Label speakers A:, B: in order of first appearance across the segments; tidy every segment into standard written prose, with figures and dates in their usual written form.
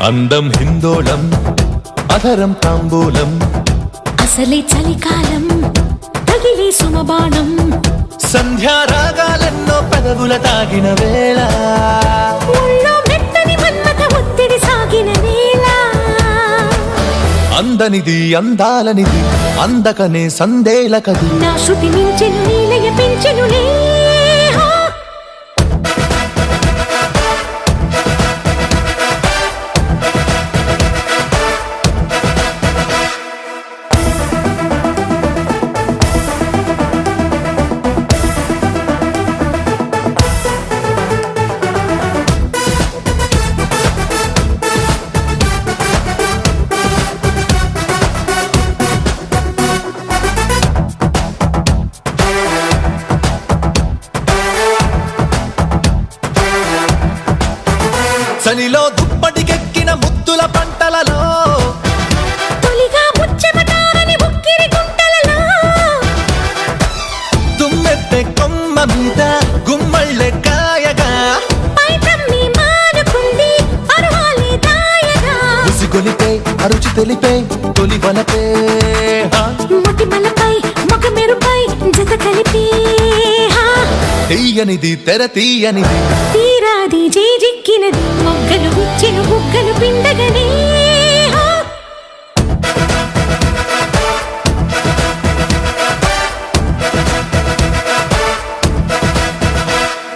A: అందం హిందోళం అధరం తాంబూలం
B: అసలే చలికాలం తగిలే సుమబాణం
A: సంధ్యారాగాలెన్నో పెదవుల తాగిన వేళ
B: ఒళ్ళో మెత్తని మన్మథ ఒత్తిడి సాగిన వేళ
A: అందనిది అందాలనిది అందకనే సందేలకది
B: నా శృతి మించెను నీలయ పెంచెనులే
A: చలిలో దుప్పటికెక్కిన ముద్దుల పంటలలో
B: తొలిగా ముచ్చెమటారని ఉక్కిరి గుంటలలో
A: తుమ్మెత్తే కొమ్మ మీద గుమ్మళ్ళె కాయగా
B: పైటమ్మి మానుకుంది అరువాలే దాయగా
A: ఉసిగొలిపే అరుచి తెలిపే తొలి వలపే
B: మొటిమలపై మొగ మెరుపై జత కలిపి
A: తీయనిది తెర తీయనిది
B: తీరాది జేజిక్కినది మొగ్గలు గుచ్చెను బుగ్గలు పిండగనే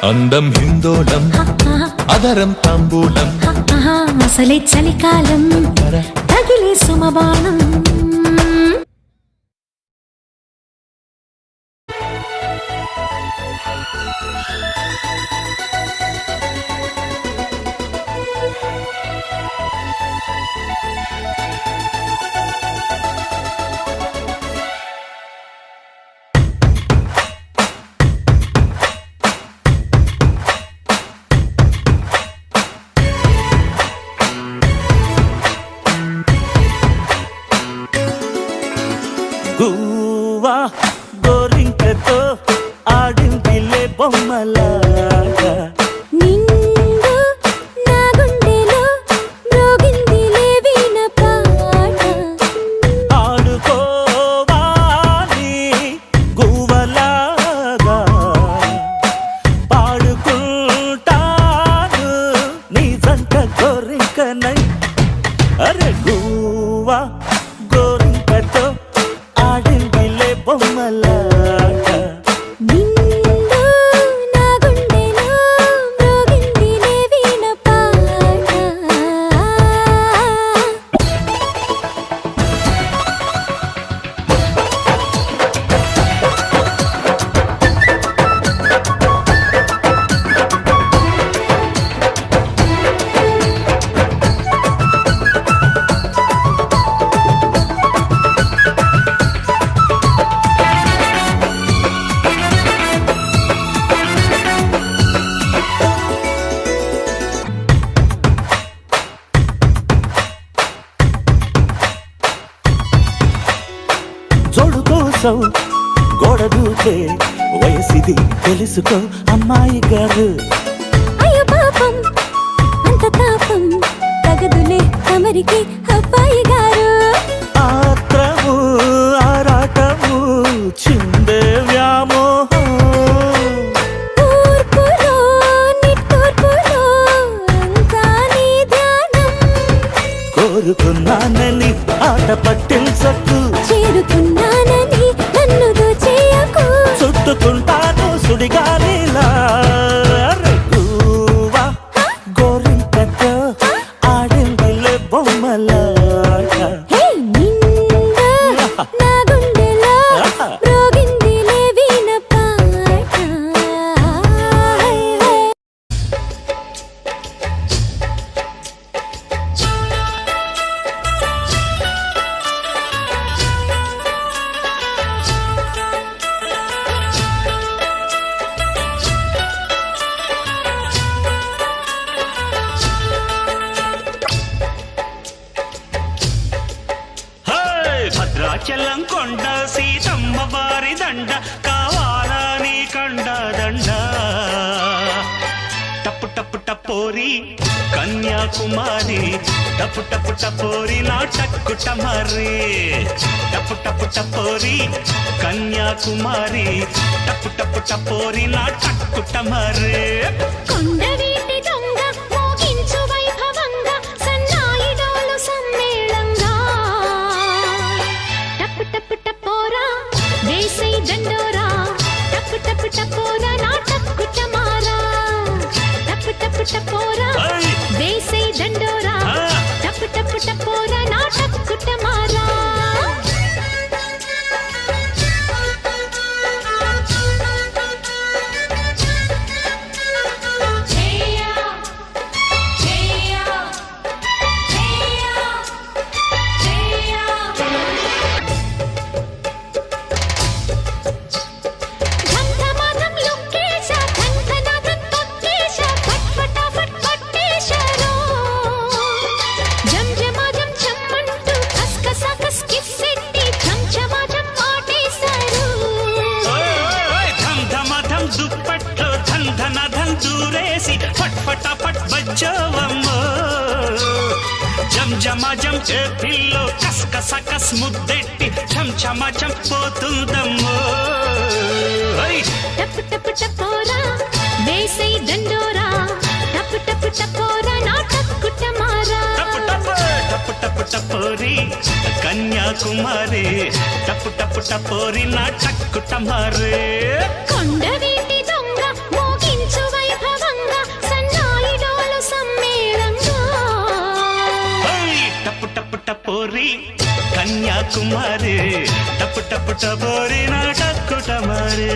A: అందం హిందోళం అధరం తాంబూలం
B: అసలే చలికాలం తగిలే సుమబాణం
C: గువ్వా గోరింకతో ఆడిందిలే బొమ్మలాగా
B: నిండు నా గుండెలో మ్రోగిందిలే వీణ పాట
C: ఆడుకోవాలి గువ్వలాగా పాడుకుంటాను నీ జంట గోరింకనై అరే గువ్వా గోరింకతో ఆడిందిలే బొమ్మలాగా
B: నిండు నా గుండెలో మ్రోగిందిలే వీణ పాట
C: జోడు కోసం గోడ దూకే వయసిది తెలుసుకో అమ్మాయి గారు
B: అయ్యో పాపం అంత తాపం తగదులే తమరికి అబ్బాయి గారు
C: ఆత్రము ఆరాటము చిందే వ్యామోహం
B: తూర్పులో నిట్టూర్పులో అంతా నీ ధ్యానం
C: కోరుకున్నానని ఆట పట్టించకు
B: చేరుకున్నానని నన్ను దోచేయకు
C: చుట్టుకుంటాను సుడిగాలిలా గువ్వా గోరింకతో ఆడిందిలే బొమ్మలాగా
B: హే నిండు నా గుండెలో మ్రోగిందిలే వీణ పాట
D: భద్రాచలం కొండ సీతమ్మ వారి దండ కావాలా నీ కండ దండ టప్పు టప్పు టప్పు టపోరి కన్యాకుమారి టపు టపు టపోరి నా టక్కు టమారి టపు టపు టపోరి కన్యాకుమారి టపు టపు టపోరి నా టక్కు టమారి
B: కొండవీటి దొంగ మోగించు వైభవంగా సన్నాయి డోలు సమ్మేళంగా టప్పు టప్పు టపోరా వేసై దండోరా టప్పు టప్పు టపోరా నా టక్కు టమారా టప్పు టప్పు టపోరా వేసై దండోరా టప్పు టప్పు టపోరా నా టక్కు టమారా
D: దుప్పట్లో ధన్ ధన ధన్ దూరేసి ఫట్ ఫటాఫట్ బజ్జోవమ్మో జం జమ జం చేతిల్లో కస్ కస కస్ ముద్దెట్టి చం చమ చం పోతుందమ్మో
B: టప్పు టప్పు టపోరా వేసై దండోరా టప్పు టప్పు టపోరా నా టక్కు టమారా
D: టపు టపు టపు టపు టపోరి కన్యాకుమారి టపు టపు టపోరి నా టక్కు టమారి
B: కొండవీటి దొంగ మోగించు వైభవంగా సన్నాయి డోలు సమ్మేళంగా
D: టపు టపు టపోరి కన్యాకుమారి టపు టపు టపోరి నా టక్కు టమారి